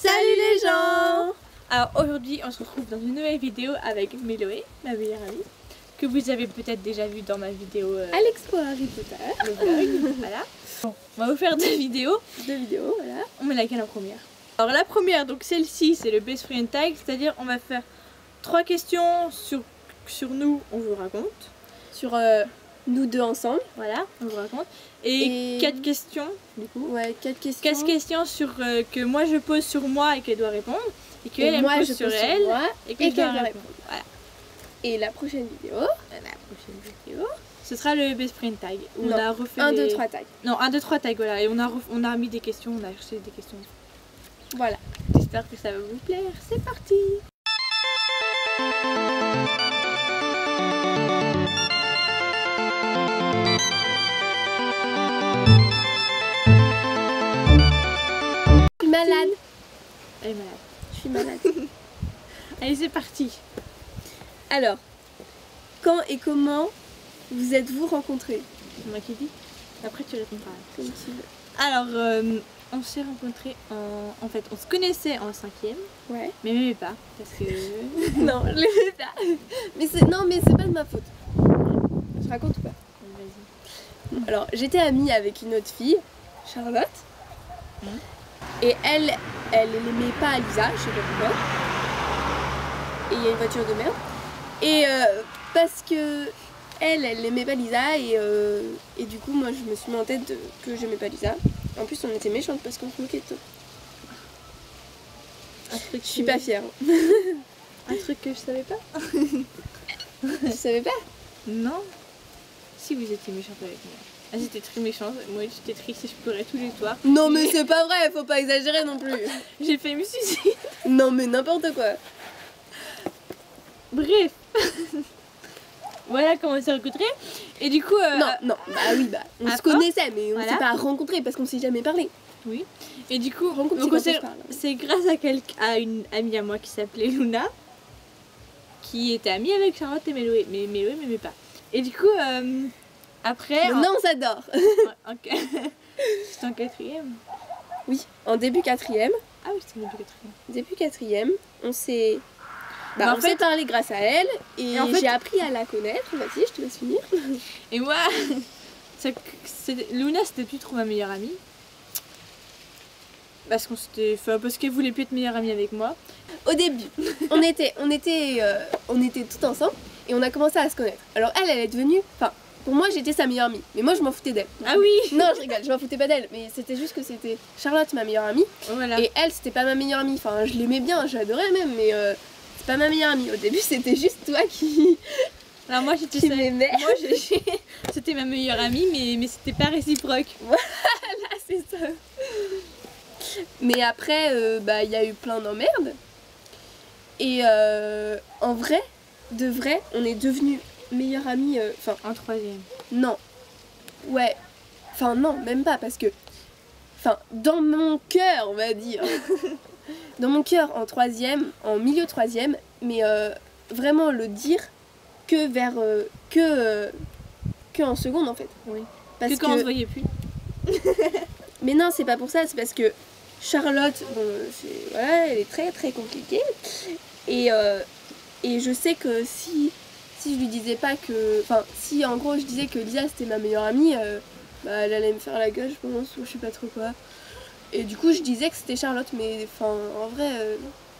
Salut les gens! Alors aujourd'hui on se retrouve dans une nouvelle vidéo avec Méloé, ma meilleure amie, que vous avez peut-être déjà vu dans ma vidéo à l'expo Harry Potter, le vlog, voilà. Bon, on va vous faire deux vidéos, voilà. On met laquelle en première? Alors la première, donc celle-ci c'est le Best Friend Tag, c'est-à-dire on va faire 3 questions sur nous, on vous raconte, sur nous deux ensemble, voilà, on vous raconte, et 4 questions du coup. Ouais, 4 questions. 4 questions sur que moi je pose sur moi et qu'elle doit répondre, et qu'elle pose sur elle et qu'elle doit répondre. Voilà. Et la prochaine vidéo, ce sera le Best Friend Tag. Où non, on a refait 1, 2, 3 tags. Non, 1, 2, 3 tags, voilà. Et on a mis des questions, on a acheté des questions. Voilà. J'espère que ça va vous plaire. C'est parti! Je suis malade. Elle est malade. Je suis malade. Allez, c'est parti. Alors, quand et comment vous êtes-vous rencontrés? C'est moi qui dis. Après, tu répondras. Comme tu veux. Alors, on s'est rencontrés en fait, on se connaissait en 5e. Ouais. Mais même pas. Parce que. Non, je l'aimais pas. Mais c'est pas de ma faute. Je raconte ou pas? Vas-y. Alors, j'étais amie avec une autre fille, Charlotte. Et elle aimait pas Alisa, je sais pas pourquoi. Et il y a une voiture de merde. Et parce que elle aimait pas Lisa et du coup moi je me suis mis en tête que j'aimais pas Lisa. En plus on était méchantes parce qu'on se moquait de toi. Je suis pas fière. Un truc que je savais pas. Tu savais pas? Non. Si vous étiez méchante avec moi. Ah, j'étais très méchante, moi j'étais triste et je pleurais tous les soirs. Non mais c'est pas vrai, faut pas exagérer non plus. J'ai fait me suicide. Non mais n'importe quoi. Bref. Voilà comment on s'est rencontrés. Et du coup... Non, on se connaissait mais on s'est pas rencontrés parce qu'on s'est jamais parlé. Oui. Et du coup, c'est grâce à une amie à moi qui s'appelait Luna, qui était amie avec Charlotte et Méloé. Mais Méloé m'aimait pas. Et du coup, après... Non, on s'adore. C'était en 4e. Oui, en début 4e. Ah oui, c'était début 4e. Début 4e, on s'est... on s'est parlé grâce à elle et en fait, j'ai appris à la connaître. Vas-y, je te laisse finir. Et moi, Luna c'était plus trop ma meilleure amie. Parce qu'elle voulait plus être meilleure amie avec moi. Au début, on était toutes ensemble et on a commencé à se connaître. Alors elle est devenue... Enfin, pour moi j'étais sa meilleure amie, mais moi je m'en foutais d'elle. Ah oui. Non, je rigole, je m'en foutais pas d'elle, mais c'était juste que c'était Charlotte ma meilleure amie. Voilà. Et elle c'était pas ma meilleure amie. Enfin, je l'aimais bien, j'adorais même, mais... c'est pas ma meilleure amie. Au début, c'était juste toi qui... Alors moi, j'étais c'était ma meilleure amie, mais c'était pas réciproque. Voilà, c'est ça. Mais après, il y a eu plein d'emmerdes. Et en vrai, de vrai, on est devenus meilleures amies... en 3e. Non. Ouais. Enfin, non, même pas, parce que... Enfin, dans mon cœur, on va dire... Dans mon cœur, en 3e, en milieu 3e, mais vraiment le dire que vers que en seconde en fait. Oui. Parce que quand on se voyait plus. Mais non, c'est pas pour ça, c'est parce que Charlotte, bon, voilà, elle est très très compliquée et je sais que si je lui disais pas que, enfin, si en gros je disais que Lisa c'était ma meilleure amie, elle allait me faire la gueule, je pense, ou je sais pas trop quoi. Et du coup je disais que c'était Charlotte, mais enfin en vrai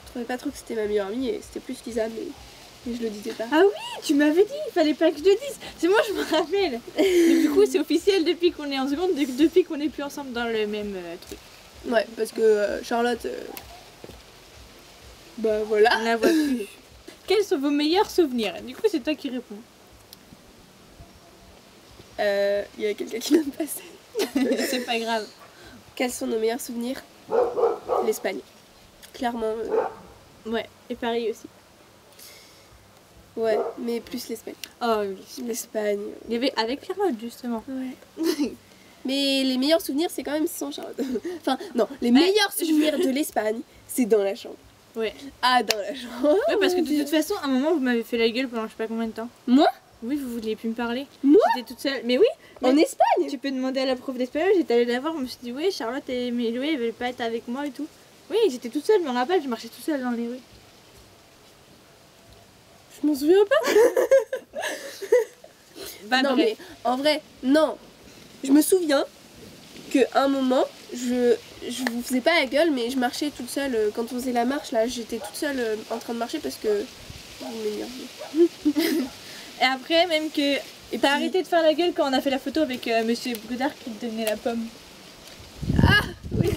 je trouvais pas trop que c'était ma meilleure amie et c'était plus Lisa, mais je le disais pas. Ah oui, tu m'avais dit, il fallait pas que je le dise. C'est moi, je me rappelle. Et du coup c'est officiel depuis qu'on est en seconde, depuis qu'on est plus ensemble dans le même truc. Ouais, parce que Charlotte, bah voilà. On la voit plus. Quels sont vos meilleurs souvenirs? Du coup c'est toi qui réponds. Il y a quelqu'un qui vient de passer. C'est pas grave. Quels sont nos meilleurs souvenirs? L'Espagne. Clairement. Ouais, et Paris aussi. Ouais, mais plus l'Espagne. Oh oui. L'Espagne. Il y avait avec Charlotte justement. Ouais. Mais les meilleurs souvenirs, c'est quand même sans Charlotte. Enfin, non, les meilleurs souvenirs de l'Espagne, c'est dans la chambre. Ouais. Ah, dans la chambre. Ouais, parce que de toute façon, à un moment, vous m'avez fait la gueule pendant je sais pas combien de temps. Moi? Oui, vous vouliez plus me parler. Moi? J'étais toute seule. Mais oui, en Espagne. Tu peux demander à la prof d'espagnol, j'étais allée la voir, je me suis dit, oui, Charlotte et Méloé, ils veulent pas être avec moi et tout. Oui, j'étais toute seule, je me rappelle, je marchais toute seule dans les rues. Je m'en souviens pas. Bah, Non, bref. mais en vrai, non. Je me souviens qu'à un moment, je vous faisais pas la gueule, mais je marchais toute seule. Quand on faisait la marche, là, j'étais toute seule en train de marcher parce que vous m'énervez. Et après, même que Et t'as puis- arrêté de faire la gueule quand on a fait la photo avec Monsieur Godard qui te donnait la pomme. Oui.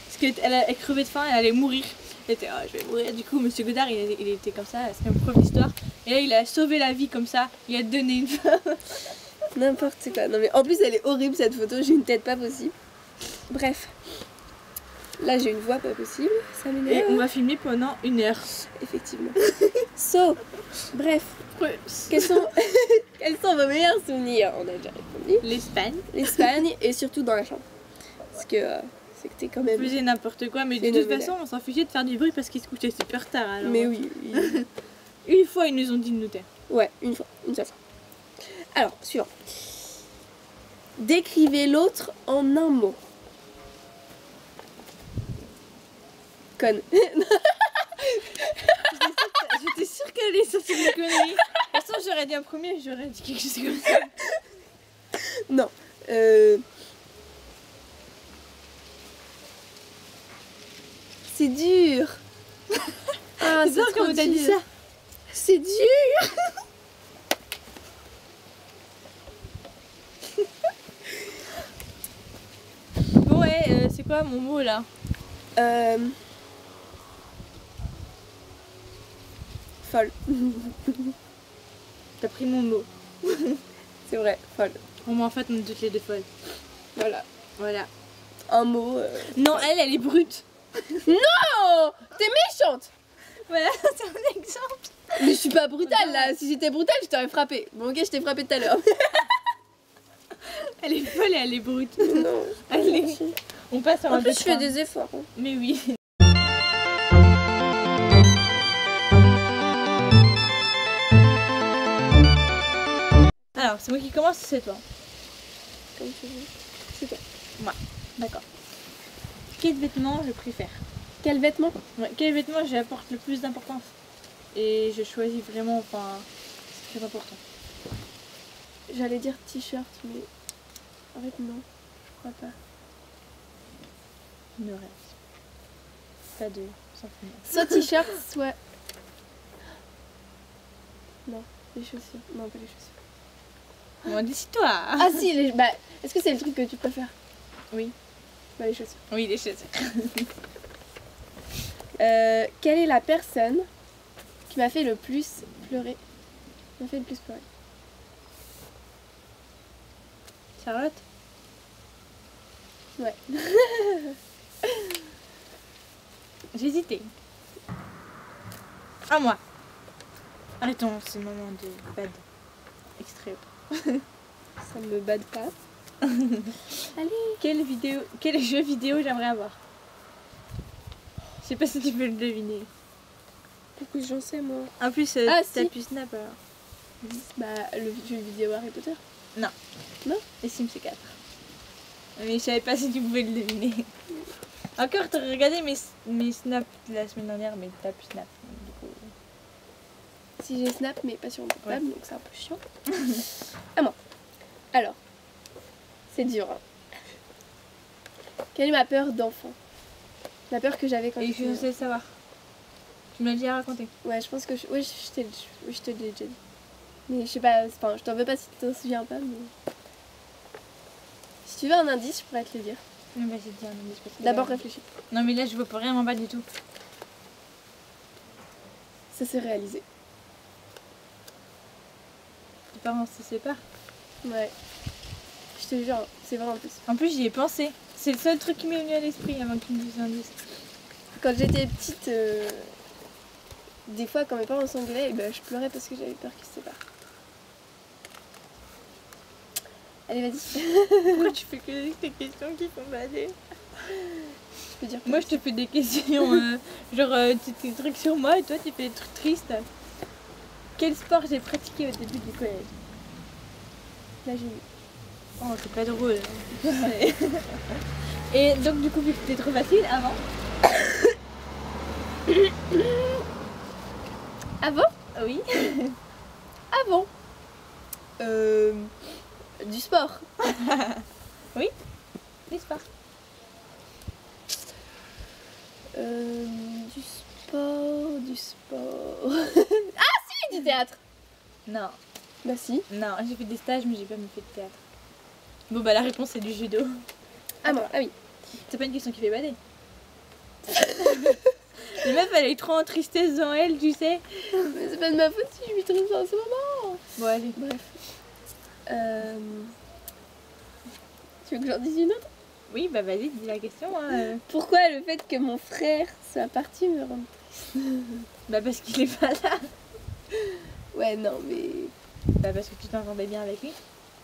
Parce qu'elle crevait de faim, elle allait mourir. Elle était, oh, je vais mourir. Du coup, Monsieur Godard, il était comme ça, c'est une preuve d'histoire. Et là, il a sauvé la vie comme ça. Il a donné une pomme. N'importe quoi. Non, mais en plus, elle est horrible cette photo. J'ai une tête pas possible. Bref. Là, j'ai une voix pas possible. Ça Et m'énerve. on va filmer pendant 1 heure. Effectivement. So, bref. Quels sont, quels sont vos meilleurs souvenirs? On a déjà répondu. L'Espagne. L'Espagne et surtout dans la chambre. Parce que c'est que t'es quand On même. faisait n'importe quoi, mais de C'est toute novellaire. façon, on s'en fichait de faire du bruit parce qu'ils se couchaient super tard. Alors. Mais oui, oui. Une fois, ils nous ont dit de nous taire. Ouais, une fois, une seule fois. Alors, suivant. Décrivez l'autre en un mot. Conne. J'étais sûre qu'elle allait sortir une connerie. De toute façon, j'aurais dit un premier, j'aurais dit quelque chose comme ça. Non. C'est dur. Ah, C'est c'est sûr trop qu'on t'a dit dur. ça. C'est dur. Bon, ouais, c'est quoi mon mot là? Folle. T'as pris mon mot. C'est vrai, folle. Bon, mais en fait, on est toutes les deux folles. Voilà. Voilà. Un mot. Non, elle est brute. Oh, t'es méchante. Voilà, c'est un exemple. Mais je suis pas brutale là. Si j'étais brutale, je t'aurais frappé. Bon, ok, je t'ai frappé tout à l'heure. Elle est folle et elle est brute. Non. Allez, on passe à En un plus, je fais des efforts. Hein. Mais oui. Alors, c'est moi qui commence, c'est toi. Comme tu veux. C'est toi. D'accord. Quel vêtement je préfère? Quel vêtement? Ouais, quel vêtement j'apporte le plus d'importance? Et je choisis vraiment, enfin, c'est très important. J'allais dire t-shirt, mais en fait non, je crois pas. Ne rêve. Pas de sentiment. Soit t-shirt, soit. Non, les chaussures. Non, pas les chaussures. Bon, décide-toi. Ah si, les... bah, est-ce que c'est le truc que tu préfères? Oui. Bah, les chaussures. Oui, les chaussures. Quelle est la personne qui m'a fait le plus pleurer? Qui m'a fait le plus pleurer? Charlotte? Ouais. J'ai hésité. À moi. Arrêtons ce moment de bad extrait. Ça me bade pas. Allez. Quel jeu vidéo j'aimerais avoir? Je sais pas si tu peux le deviner. Pourquoi j'en sais moi? En plus, Ah, t'as si. pu Snap alors. Bah, le jeu vidéo Harry Potter. Et Sims 4. Mais je savais pas si tu pouvais le deviner. Encore, t'aurais regardé mes snaps la semaine dernière, mais t'as pu Snap. Du coup... Si j'ai Snap, mais pas sur mon portable, donc c'est un peu chiant. À moi. Alors, c'est dur. Hein. Quelle est ma peur d'enfant? La peur que j'avais quand Et je suis j'étais... censée le savoir. Tu me l'as déjà raconté. Ouais, je pense que... Oui, je te l'ai déjà dit. Mais je sais pas, enfin, je t'en veux pas si tu t'en souviens pas, mais... Si tu veux un indice, je pourrais te le dire. Non, vas-y, dis un indice. parce que D'abord là- réfléchis. Non, mais là, je vois vraiment pas du tout. Ça s'est réalisé. Tes parents se séparent. Ouais. Je te jure, c'est vrai en plus. En plus, j'y ai pensé. C'est le seul truc qui m'est venu à l'esprit avant qu'ils me disent l'indice. Quand j'étais petite, des fois quand mes parents s'engueulaient, ben, je pleurais parce que j'avais peur qu'ils se séparent. Allez, vas-y. Pourquoi tu fais que des questions qui font bader? Je peux dire que Moi, je te fais des questions, genre, des trucs sur moi et toi, tu fais des trucs tristes. Quel sport j'ai pratiqué au début du collège? là j'ai eu. Oh, c'est pas drôle. Et donc du coup, vu que c'était trop facile avant. Avant? Oui. Avant. Du sport. Oui. Du sport. Du sport, du sport. Ah si, du théâtre. Non. Bah si. Non, j'ai fait des stages mais j'ai pas fait de théâtre. Bon bah la réponse c'est du judo. Ah bon, ah oui. C'est pas une question qui fait bader. Les meufs elle est trop en tristesse dans elle, tu sais. Mais c'est pas de ma faute si je suis triste en ce moment. Bon allez. Bref. Tu veux que j'en dise une autre? Oui bah vas-y, dis la question. Hein. Pourquoi le fait que mon frère soit parti me rend triste? Bah parce qu'il est pas là. Ouais, non, mais... Bah parce que tu t'entendais bien avec lui.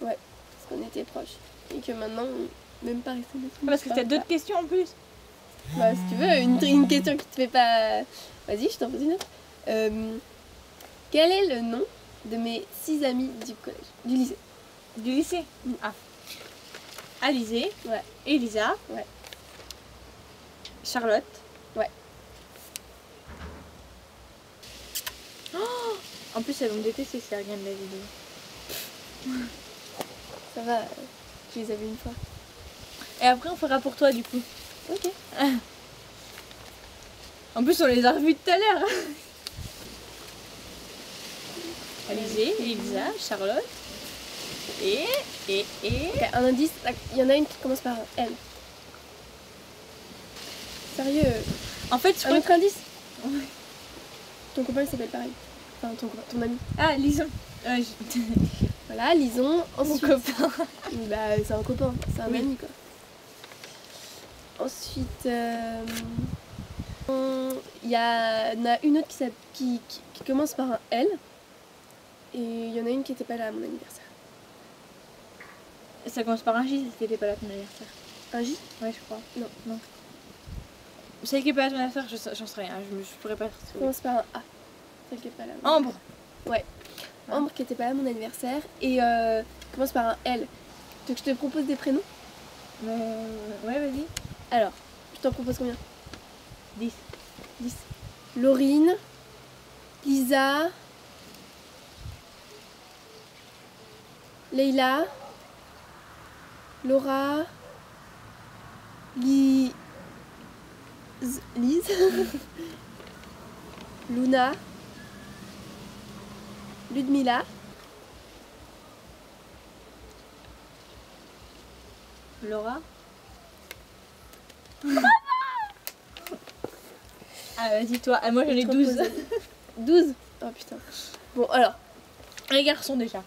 Ouais, parce qu'on était proches. Et que maintenant, on même pas resté de Parce que t'as d'autres questions en plus. Bah si tu veux, une question qui te fait pas... Vas-y, je t'en pose une autre. Quel est le nom de mes 6 amis du collège, du lycée? Du lycée. Ah. Alizé. Ouais. Elisa. Ouais. Charlotte. Ouais. Oh, en plus elles vont me détester si elles regardent la vidéo. Ça va, je les avais une fois. Et après on fera pour toi du coup. Ok. En plus on les a revus tout à l'heure. Alizé, Elisa, Charlotte. Ok, un indice, il y en a une qui commence par un M. Sérieux? En fait je Un crois autre indice? Ouais. Ton copain il s'appelle pareil. Enfin ton ami. Ah Lison. Voilà, Lison. Mon Ensuite, copain. bah c'est un copain, c'est un Oui. ami quoi. Ensuite, il y en a une autre qui commence par un L. Et il y en a une qui était pas là à mon anniversaire. Ça commence par un J si t'étais pas là à ton anniversaire. Un J? Ouais je crois. Non. Non. Celle qui est pas là à ton anniversaire, j'en sais rien, je pourrais pas. Ça commence par un A. Celle qui est pas là. Ambre. Ouais. Ambre qui était pas là à mon anniversaire. Et commence par un L. Tu veux que je te propose des prénoms? Ouais vas-y. Alors, je t'en propose combien? 10. 10. Laurine, Lisa, Leïla, Laura, Lise, Luna, Ludmila, Laura. Ah vas-y toi, ah, moi j'en ai 12. 12? Oh putain. Bon alors, Les garçons déjà.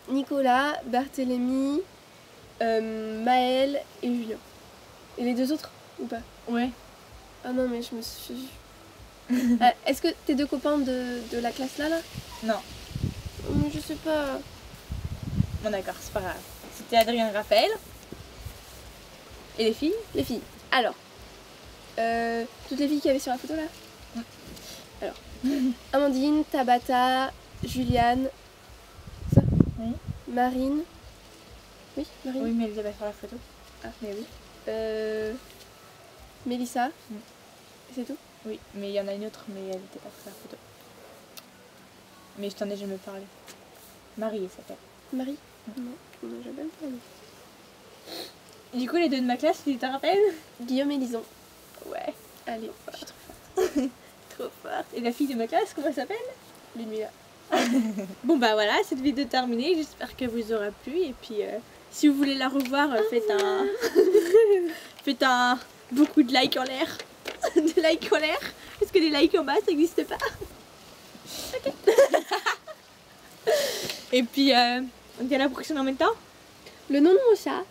Nicolas, Barthélemy, Maël et Julien. Et les deux autres ou pas? Ouais. Ah non mais je me suis... Est-ce que tes deux copains de la classe là? Non. Je sais pas. Bon d'accord, c'est pas grave. C'était Adrien et Raphaël. Et les filles? Les filles. Alors, toutes les filles qu'il y avait sur la photo là? Ouais. Alors, Amandine, Tabata, Juliane, ça? Oui. Marine. Oui, Marine. Oui mais elle était pas sur la photo. Ah. Mais oui. Mélissa. Mm. C'est tout? Oui, mais il y en a une autre, mais elle était pas sur la photo. Mais je t'en ai jamais parlé. Marie elle s'appelle. Marie? Non, j'ai même pas parlé. Du coup les deux de ma classe, tu te rappelles? Guillaume et Lison. Ouais. Allez, je suis trop forte. Trop forte. Et la fille de ma classe, comment elle s'appelle? Ludmila. Bon bah voilà, cette vidéo est terminée, j'espère qu'elle vous aura plu et puis si vous voulez la revoir, faites un beaucoup de likes en l'air. De likes en l'air, parce que les likes en bas ça n'existe pas. Ok. Et puis on dit à la prochaine en même temps. Le nom de mon chat?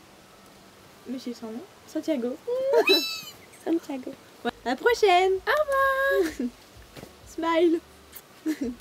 Monsieur son nom, Santiago. Santiago. Ouais. À la prochaine. Au revoir. Smile. Smile.